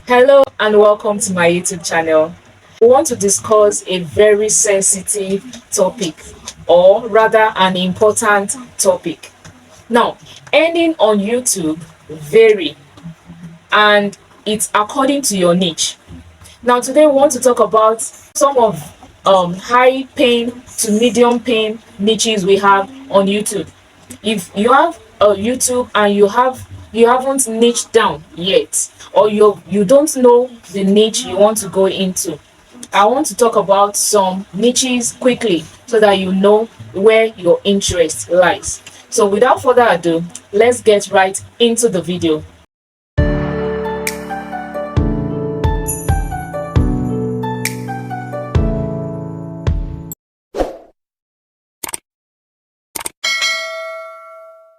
Hello and welcome to my YouTube channel. We want to discuss a very sensitive topic, or rather an important topic. Now, earning on YouTube vary and it's according to your niche. Now, today we want to talk about some of high paying to medium paying niches we have on YouTube. If you have a YouTube and you haven't niched down yet, or you don't know the niche you want to go into, I want to talk about some niches quickly so that you know where your interest lies. So without further ado, let's get right into the video.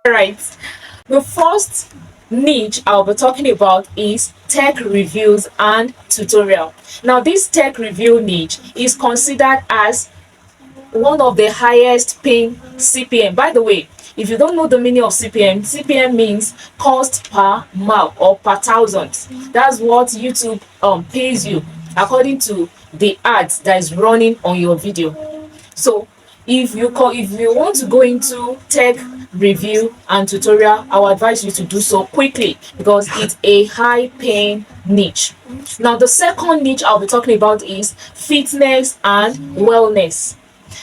Right. The first niche I'll be talking about is tech reviews and tutorial. Now, this tech review niche is considered as one of the highest paying CPM. By the way, if you don't know the meaning of CPM, CPM means cost per mile or per thousand. That's what YouTube pays you according to the ads that is running on your video. So if you want to go into tech review and tutorial, I will advise you to do so quickly because it's a high paying niche. Now, the second niche I'll be talking about is fitness and wellness.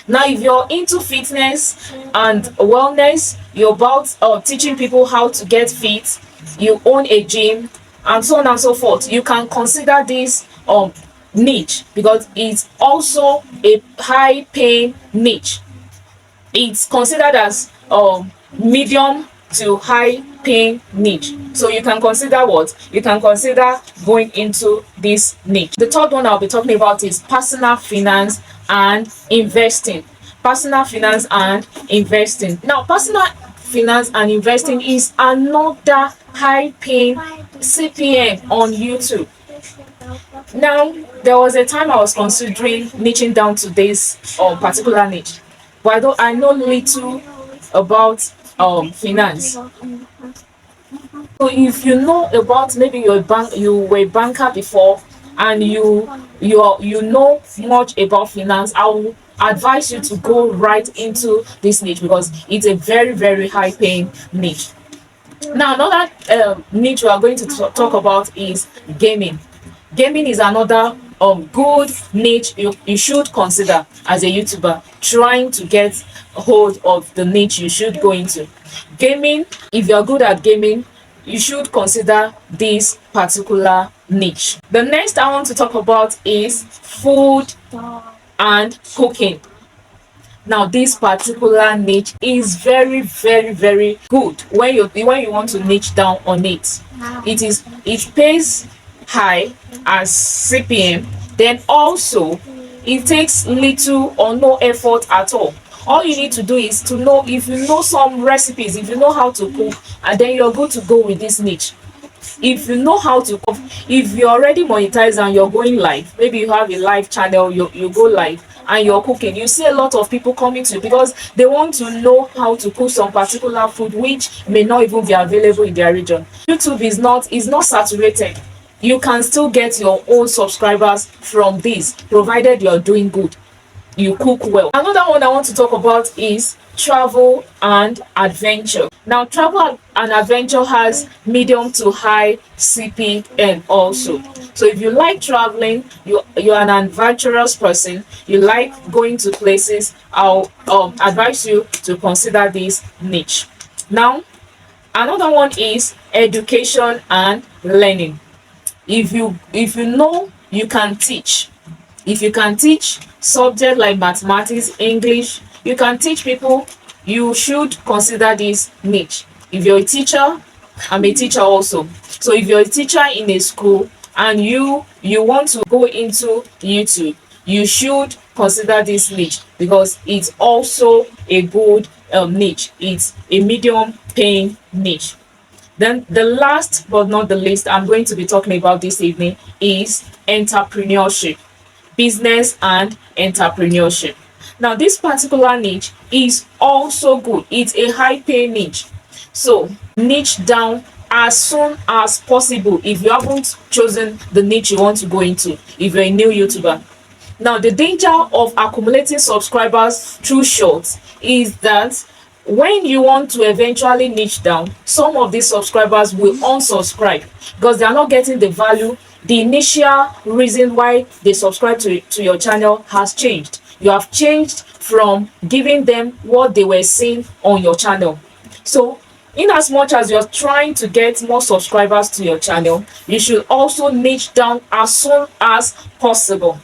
Now, if you're into fitness and wellness, you're about teaching people how to get fit, you own a gym, and so on and so forth, you can consider this niche because it's also a high paying niche. It's considered as medium to high paying niche. So you can consider what? You can consider going into this niche. The third one I'll be talking about is personal finance and investing. Personal finance and investing. Now, personal finance and investing is another high paying CPM on YouTube. Now, there was a time I was considering niching down to this particular niche, but I know little about finance. So if you know about, maybe you were a banker before and you know much about finance, I will advise you to go right into this niche because it's a very high paying niche. Now, another niche we are going to talk about is gaming. Gaming is another good niche you should consider as a YouTuber trying to get hold of the niche you should go into. Gaming, if you're good at gaming, you should consider this particular niche. The next I want to talk about is food and cooking. Now, this particular niche is very good when you want to niche down on it. It pays high as CPM, then also it takes little or no effort at all you need to do is to know, if you know some recipes, if you know how to cook, and then you're good to go with this niche. If you know how to cook, if you're already monetized and you're going live, maybe you have a live channel, you go live and you're cooking, you see a lot of people coming to you because they want to know how to cook some particular food which may not even be available in their region. YouTube is not saturated. You can still get your own subscribers from this, provided you're doing good, you cook well. Another one I want to talk about is travel and adventure. Now, travel and adventure has medium to high CPM also. So if you like traveling, you're an adventurous person, you like going to places, I'll advise you to consider this niche. Now, another one is education and learning. If you know you can teach, if you can teach subject like mathematics, English, you can teach people, you should consider this niche. If you're a teacher, I'm a teacher also. So if you're a teacher in a school and you want to go into YouTube, you should consider this niche because it's also a good niche. It's a medium paying niche. Then the last but not the least I'm going to be talking about this evening is entrepreneurship, business and entrepreneurship. Now, this particular niche is also good. It's a high pay niche. So niche down as soon as possible if you haven't chosen the niche you want to go into, if you're a new YouTuber. Now, the danger of accumulating subscribers through shorts is that when you want to eventually niche down, some of these subscribers will unsubscribe because they are not getting the value. The initial reason why they subscribe to your channel has changed. You have changed from giving them what they were seeing on your channel. So in as much as you're trying to get more subscribers to your channel, you should also niche down as soon as possible.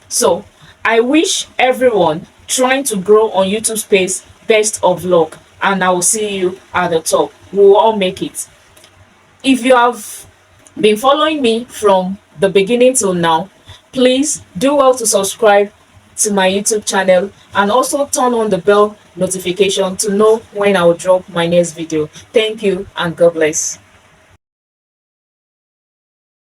So I wish everyone trying to grow on YouTube space best of luck, and I will see you at the top. We will all make it. If you have been following me from the beginning till now, please do well to subscribe to my YouTube channel and also turn on the bell notification to know when I will drop my next video. Thank you and God bless.